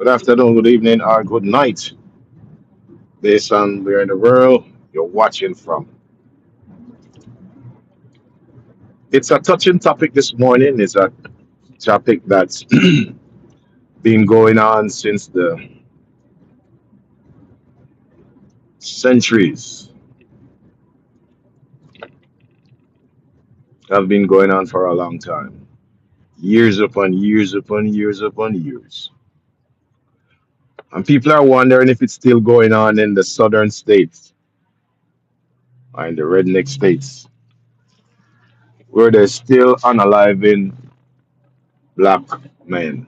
Good afternoon, good evening, or good night, based on where in the world you're watching from. It's a touching topic this morning. It's a topic that's been going on since the centuries, have been going on for a long time. Years upon years upon years upon years. And people are wondering if it's still going on in the southern states or in the redneck states, where they're still unaliving black men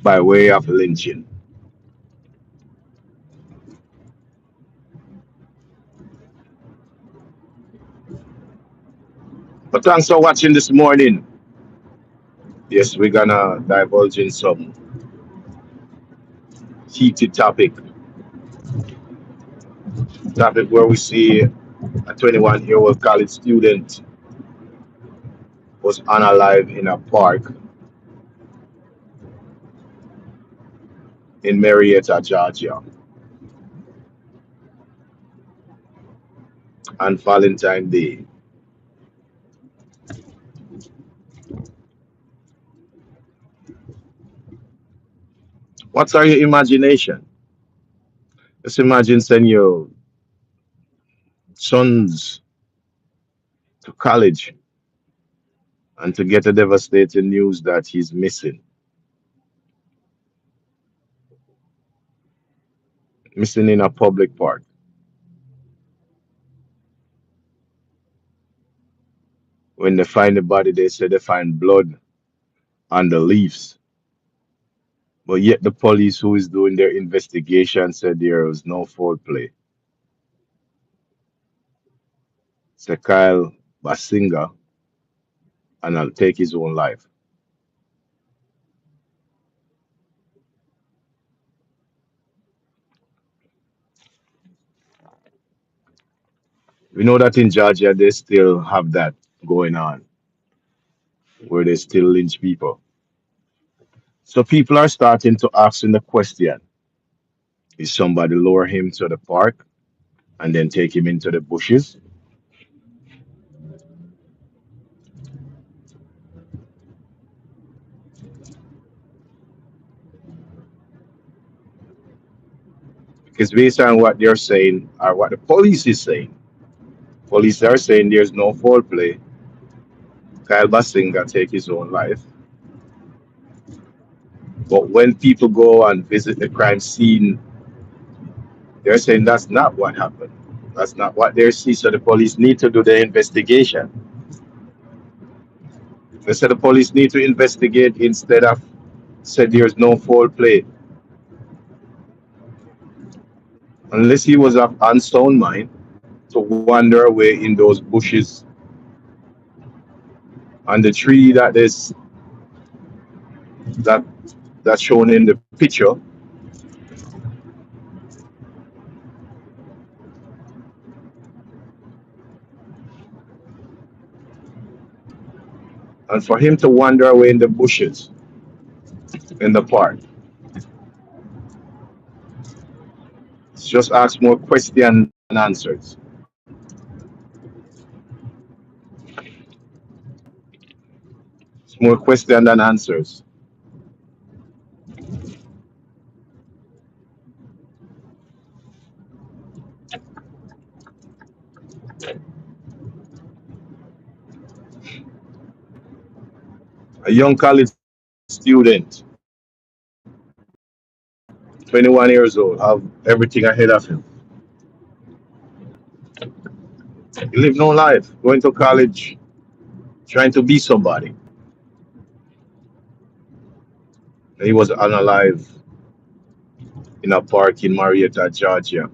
by way of lynching. But thanks for watching this morning. Yes, we're gonna divulge in some heated topic where we see a 21-year-old college student was unalive in a park in Marietta, Georgia, on Valentine Day. What's our your imagination? Just imagine sending your sons to college and to get a devastating news that he's missing in a public park. When they find the body, they say they find blood on the leaves. But yet the police who is doing their investigation said there was no foul play. It's Kyle Basinga and I'll take his own life. We know that in Georgia they still have that going on, where they still lynch people. So people are starting to ask in the question, is somebody lure him to the park and then take him into the bushes? Because based on what they're saying or what the police is saying, police are saying there's no foul play. Kyle Basinga take his own life. But when people go and visit the crime scene, they're saying that's not what happened. That's not what they see. So the police need to do the investigation. They said the police need to investigate instead of said there's no foul play. Unless he was of unsound mind to wander away in those bushes and the tree that that's shown in the picture. And for him to wander away in the bushes in the park. It's just ask more questions than answers. It's more question than answers. A young college student, 21 years old, have everything ahead of him. He live no life, going to college, trying to be somebody. And he was unalive in a park in Marietta, Georgia,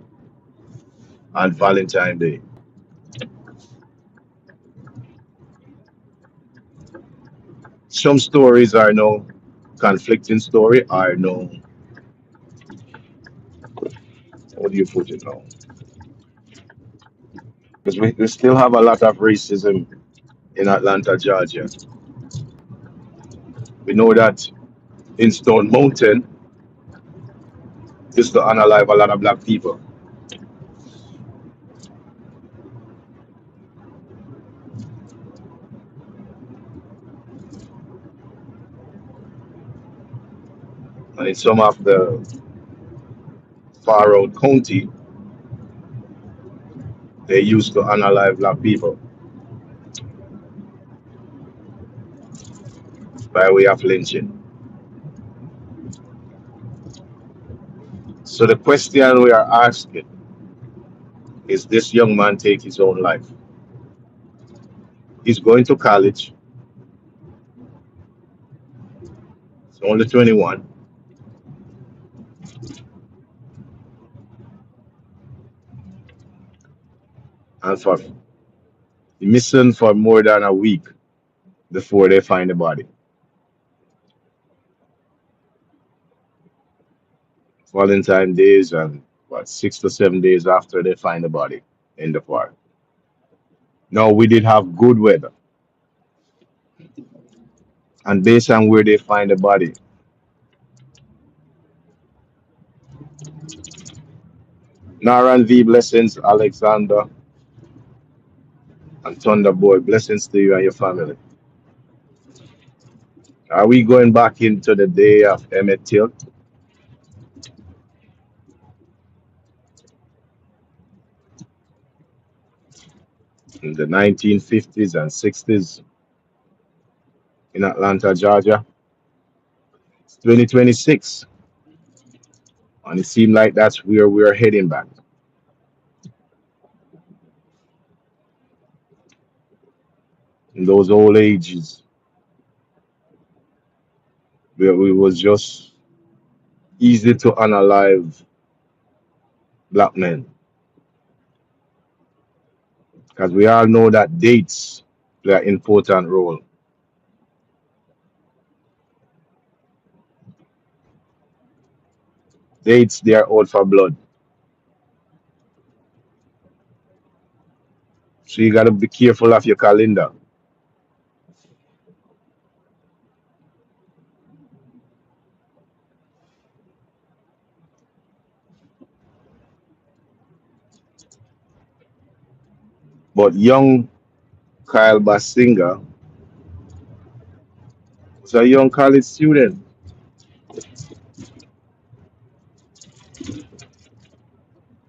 on Valentine Day. Some stories are no conflicting story, are no, what do you put it now? Because we still have a lot of racism in Atlanta, Georgia. We know that in Stone Mountain used to unalive a lot of black people. And in some of the far out county, they used to unalive black people by way of lynching. So the question we are asking is this young man take his own life? He's going to college, he's only 21, and for missing for more than a week before they find the body. Valentine days and what 6 to 7 days after they find the body in the park. Now we did have good weather, and based on where they find the body, Naran V blessings, Alexander and Thunderboy blessings to you and your family. Are we going back into the day of Emmett Till in the 1950s and 60s in Atlanta, Georgia? It's 2026, and it seemed like that's where we're heading back. In those old ages, where it was just easy to unalive black men, because we all know that dates play an important role. Dates, they are out for blood, so you got to be careful of your calendar. But young Kyle Basinga was a young college student,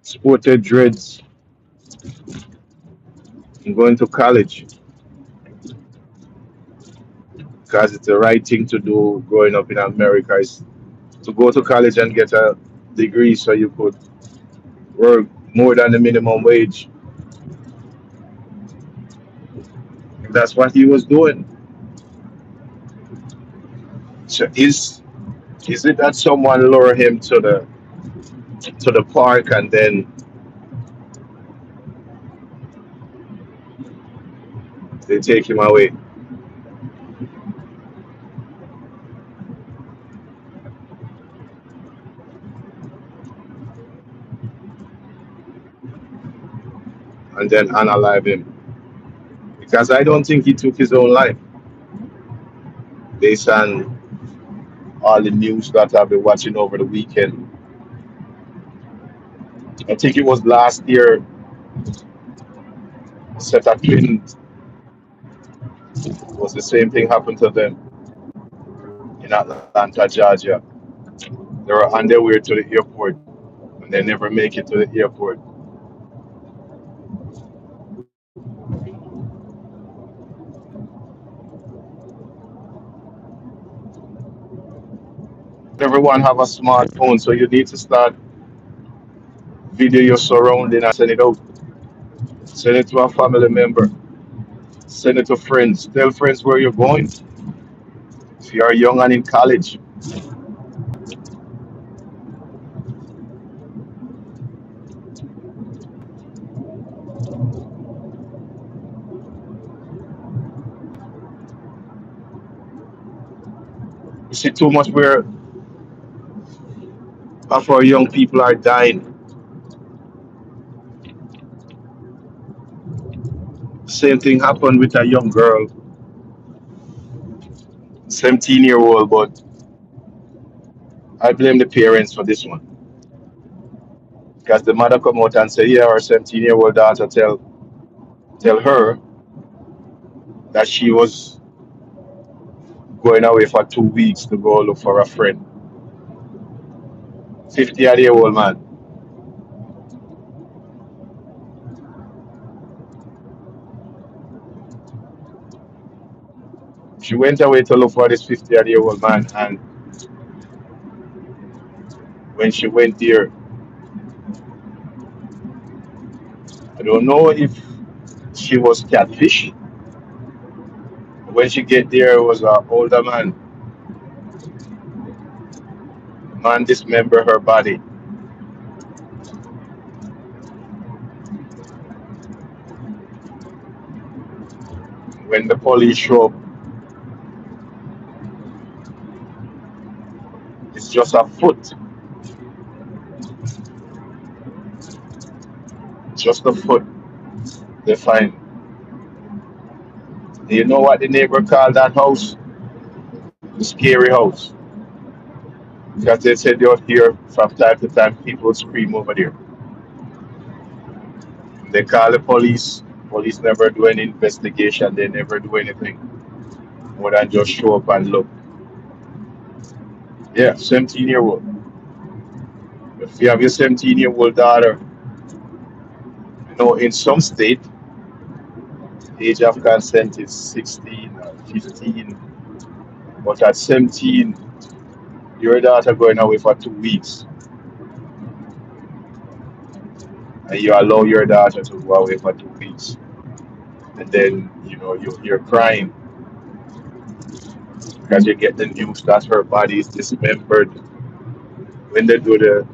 sported dreads, and going to college because it's the right thing to do growing up in America is to go to college and get a degree so you could work more than the minimum wage. That's what he was doing. So is it that someone lure him to the park and then they take him away and then unalive him? Because I don't think he took his own life based on all the news that I've been watching over the weekend. I think it was last year, a set of twins, was the same thing happened to them in Atlanta, Georgia. They were on their way to the airport and they never make it to the airport. Everyone have a smartphone, so you need to start video your surrounding and send it out. Send it to a family member. Send it to friends. Tell friends where you're going. If you are young and in college, you see too much where half our young people are dying. Same thing happened with a young girl 17-year-old, but I blame the parents for this one. Because the mother come out and say, yeah, her 17-year-old daughter tell her that she was going away for 2 weeks to go look for a friend. 50-year-old man. She went away to look for this 50-year-old man, and when she went there, I don't know if she was catfish. When she get there, it was an older man. Man dismember her body. When the police show up, it's just a foot, just a foot they find. Do you know what the neighbor called that house? The scary house. Because they said they would hear from time to time people would scream over there. They call the police. Police never do any investigation. They never do anything more than just show up and look. Yeah, 17-year-old. If you have your 17-year-old daughter, in some state, age of consent is 16 or 15. But at 17, your daughter going away for 2 weeks, and you allow your daughter to go away for 2 weeks, and then you hear crying because you get the news that her body is dismembered. When they do the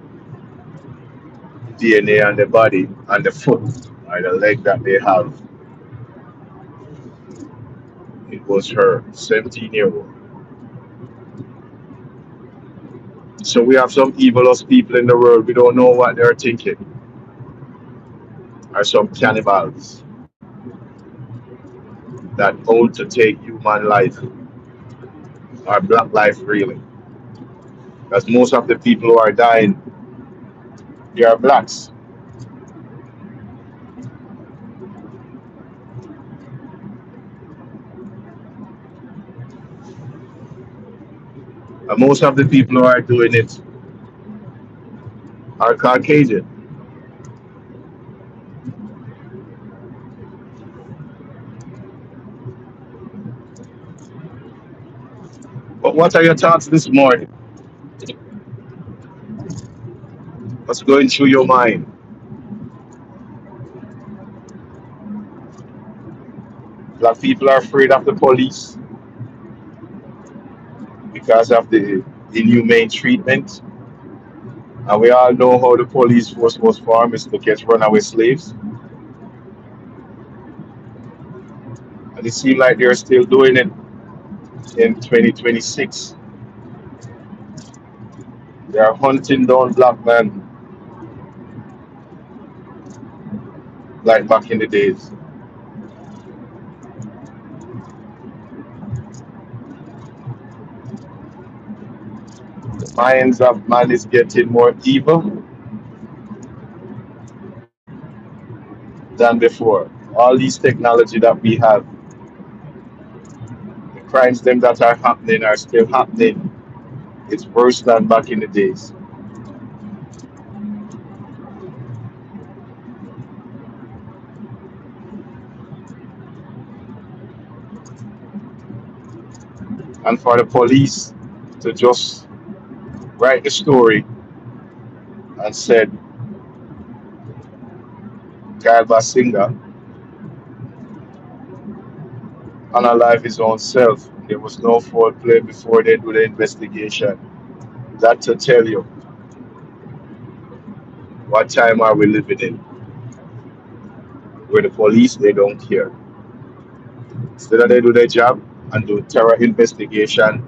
DNA on the body, on the foot or the leg that they have, it was her, 17-year-old. So we have some evilest people in the world. We don't know what they're thinking. Are some cannibals that own to take human life or black life really. Because most of the people who are dying, they are blacks. And most of the people who are doing it are Caucasian. But what are your thoughts this morning? What's going through your mind? Black people are afraid of the police because of the inhumane treatment. And we all know how the police force was formed is to catch runaway slaves. And it seems like they're still doing it in 2026. They are hunting down black men like back in the days. The minds of man is getting more evil than before. All these technology that we have, the crimes them that are happening are still happening. It's worse than back in the days. And for the police to just write the story and said Galba Singer unalive his own self. There was no foul play before they do the investigation. That to tell you what time are we living in, where the police they don't care. Instead of they do their job and do terror investigation,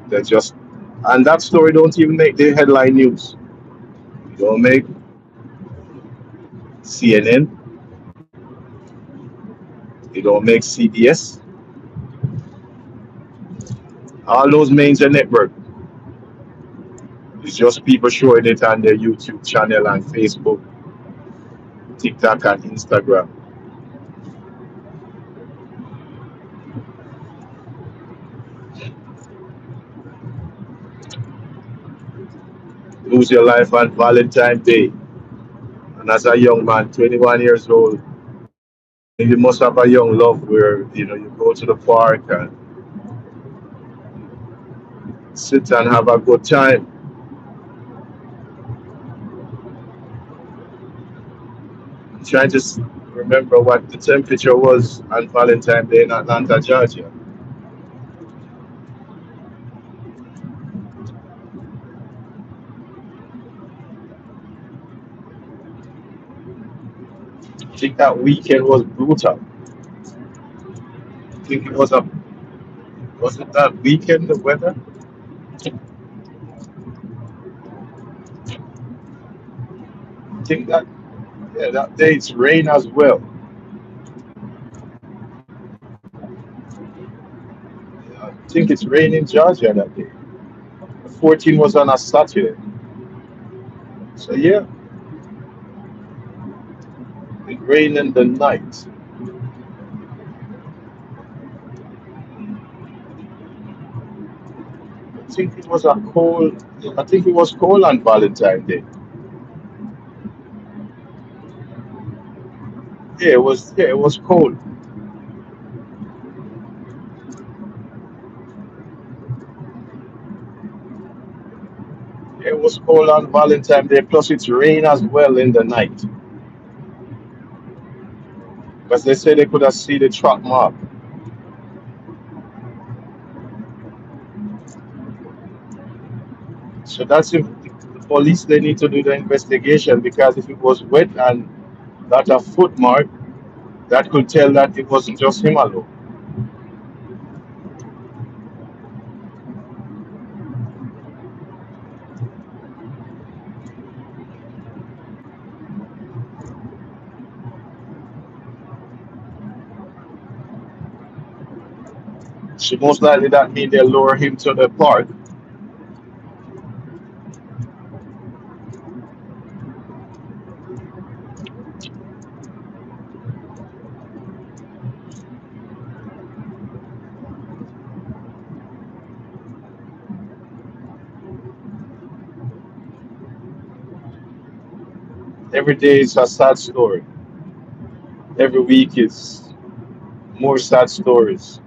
they just and that story don't even make the headline news. It don't make CNN. They don't make CBS. All those major network. It's just people showing it on their YouTube channel and Facebook, TikTok and Instagram. Lose your life on Valentine Day. And as a young man, 21 years old, you must have a young love where you go to the park and sit and have a good time. I'm trying to remember what the temperature was on Valentine Day in Atlanta, Georgia. I think that weekend was brutal. I think it was it that weekend the weather? I think that yeah, that day it's rain as well. I think it's rain in Georgia that day. The 14 was on a Saturday. So yeah, it rained in the night. I think it was a cold. I think it was cold on Valentine Day. Yeah, it was. Yeah, it was cold. Yeah, it was cold on Valentine Day. Plus, it's rain as well in the night. Because they say they could have seen the truck mark. So that's if the police they need to do the investigation because if it was wet and not a foot mark, that could tell that it wasn't just him alone. So most likely that means they lower him to the park. Every day is a sad story. Every week is more sad stories.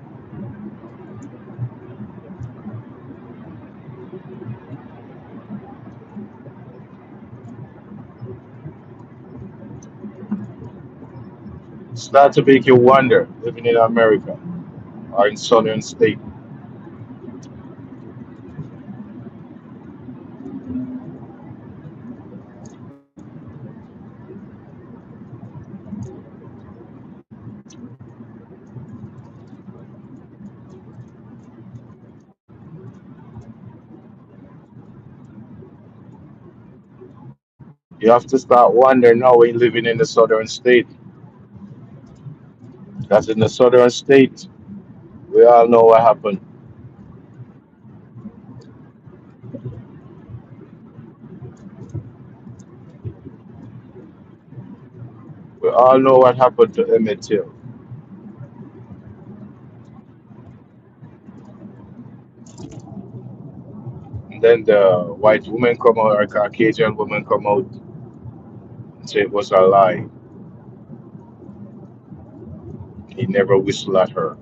Start to make you wonder living in America or in southern state. You have to start wondering now when living in the southern state. Because in the southern state, we all know what happened. We all know what happened to Emmett Till. And then the white woman come out or Caucasian woman come out and say it was a lie. He never whistled at her.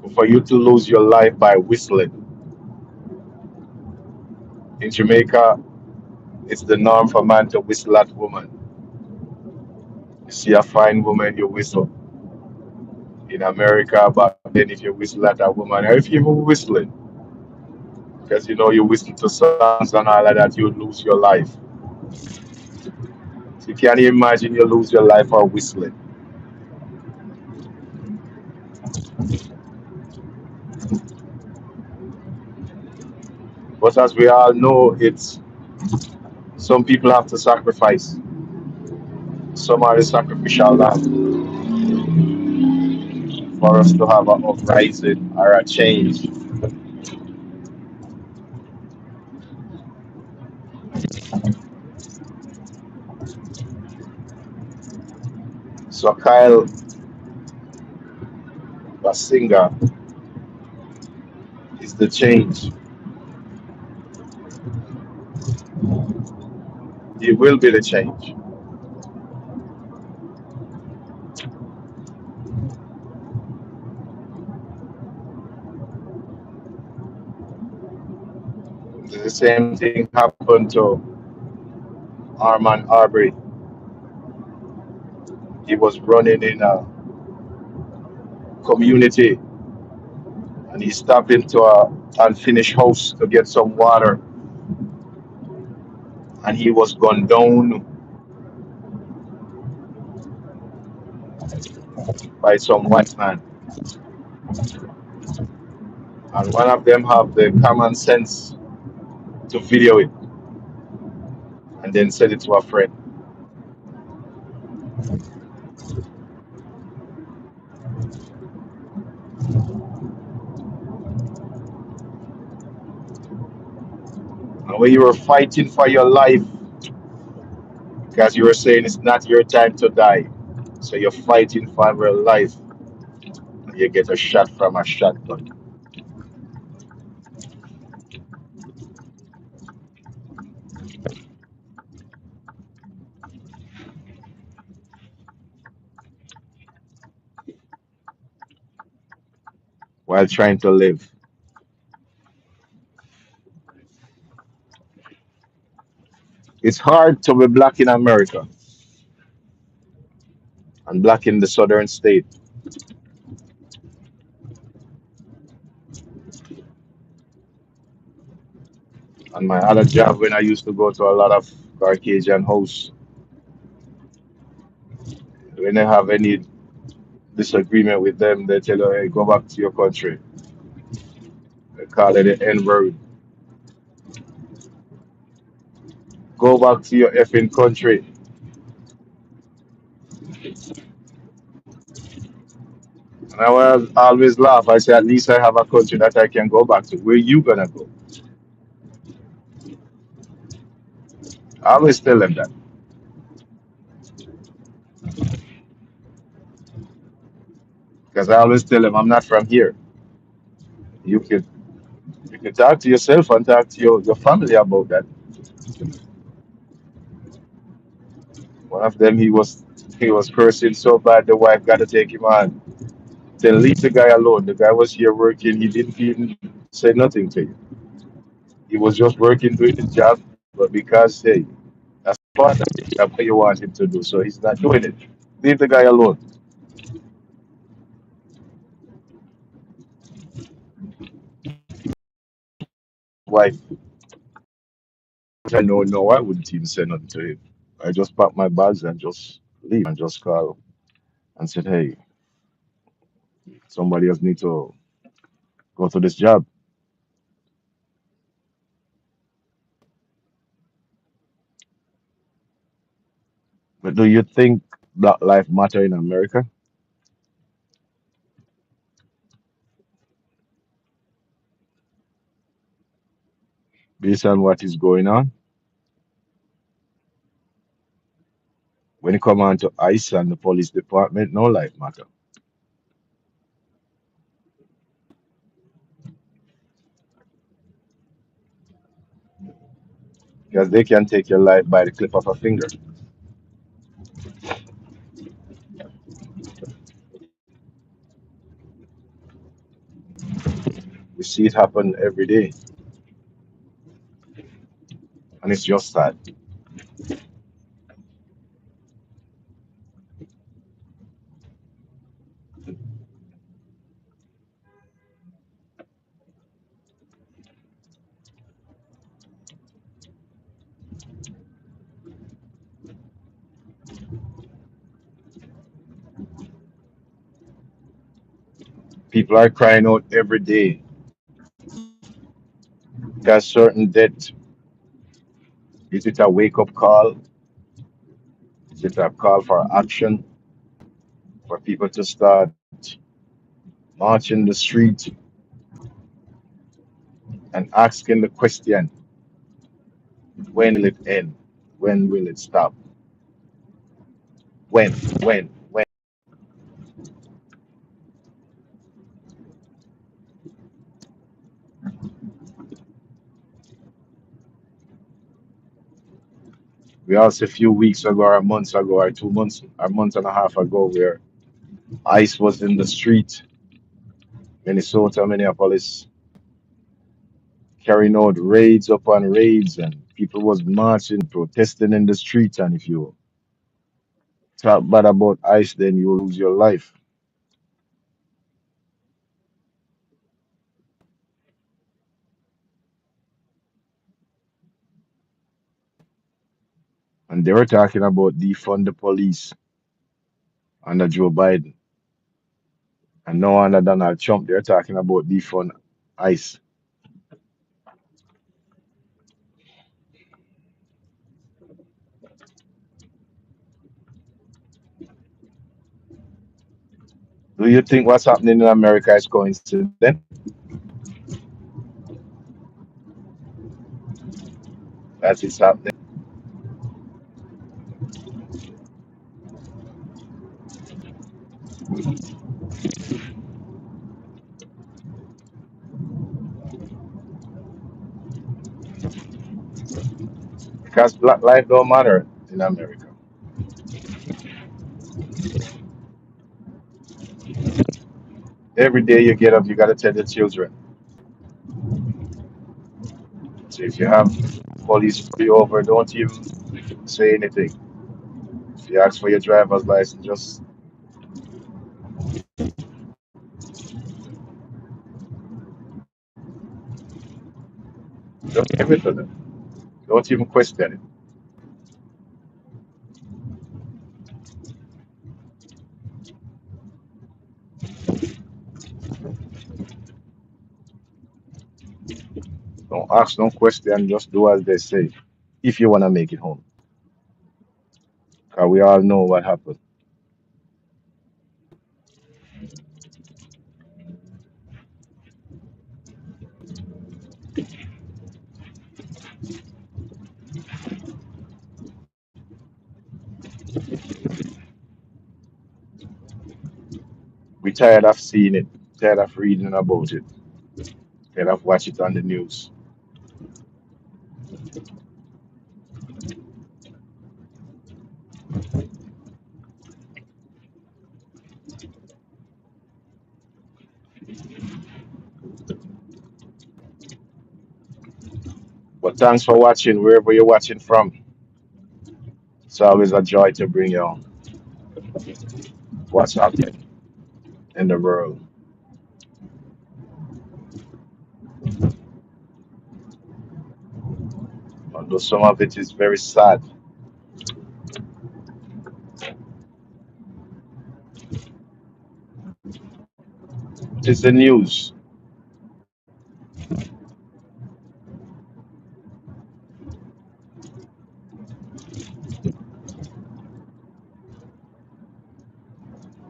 But for you to lose your life by whistling in Jamaica, it's the norm for man to whistle at woman. You see a fine woman, you whistle. In America, back then, if you whistle at a woman, or if you even whistling, because you whistle to songs and all of that, you lose your life. So you can't imagine you lose your life for whistling. But as we all know, it's some people have to sacrifice. Some are the sacrificial lamb. for us to have an uprising or a change. So Kyle Basinga is the change. He will be the change. The same thing happened to Arman Arbery. He was running in a community and he stopped into a unfinished house to get some water and he was gunned down by some white man. And one of them have the common sense to video it and then send it to a friend. And when you were fighting for your life, because you were saying it's not your time to die, so you're fighting for your life, and you get a shot from a shotgun while trying to live. It's hard to be black in America and black in the southern state. And my other job, when I used to go to a lot of Caucasian house, when I have any disagreement with them, they tell you, hey, go back to your country. They call it the N word. Go back to your effing country. And I will always laugh. I say, at least I have a country that I can go back to. Where you gonna go? I always tell them that because I always tell them I'm not from here. You can you can talk to yourself and talk to your family about that. One of them he was cursing so bad the wife got to take him on. Then leave the guy alone. The guy was here working. He didn't even say nothing to you. He was just working, doing his job. But because hey, that's part of the job that you want him to do, so he's not doing it. Leave the guy alone. Wife, I know, no, I wouldn't even say nothing to him. I just pack my bags and just leave and just call and said, hey, somebody else need to go to this job. But do you think Black life matter in America based on what is going on? When it come on to ICE and the police department, no life matter because they can take your life by the clip of a finger. We see it happen every day, and it's just sad. People are crying out every day because certain death. Is it a wake up call? Is it a call for action for people to start marching the street and asking the question, when will it end? When will it stop? When, when? We also a few weeks ago, or months ago, or 2 months, a month and a half ago, where ICE was in the street, Minnesota, Minneapolis, carrying out raids upon raids, and people was marching, protesting in the street. And if you talk bad about ICE, then you lose your life. And they were talking about defund the police under Joe Biden. And now under Donald Trump, they're talking about defund ICE. Do you think what's happening in America is coincidence? That is happening. Because black life don't matter in America. Every day you get up, you got to tell your children. So if you have police pull you over, don't even say anything. If you ask for your driver's license, just give it to them. Don't even question it. Don't ask no question. Just do as they say. If you want to make it home, because we all know what happened. We tired of seeing it, tired of reading about it, tired of watching it on the news. But thanks for watching wherever you're watching from. It's always a joy to bring you what's happening in the world. Although some of it is very sad. It's the news.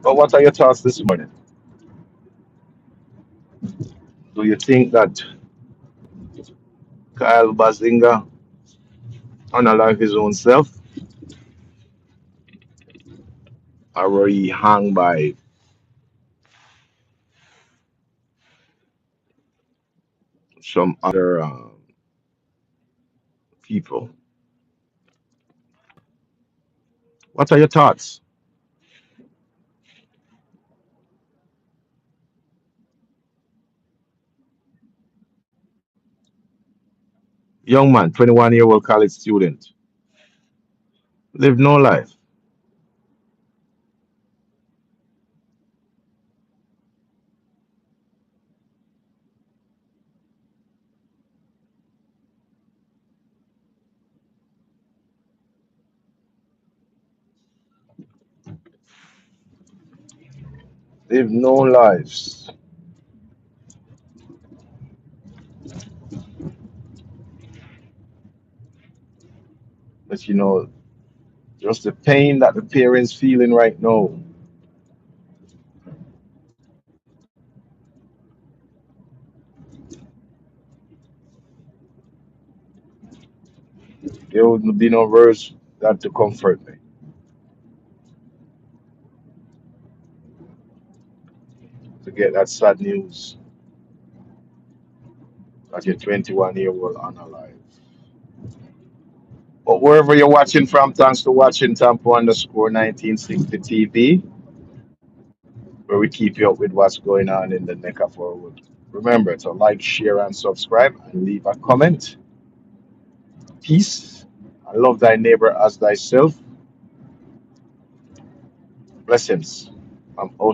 But what are your thoughts this morning? Do you think that Kyle Bazinga unalive his own self, or were he hung by some other people? What are your thoughts? Young man, 21-year-old college student, live no life. Live no lives. But just the pain that the parents feeling right now. There would be no words that to comfort me to get that sad news that your 21-year-old unalive. But wherever you're watching from, thanks for watching Tampo_1960 TV, where we keep you up with what's going on in the neck of our wood. Remember to like, share, and subscribe, and leave a comment. Peace. I love thy neighbor as thyself. Blessings. I'm out.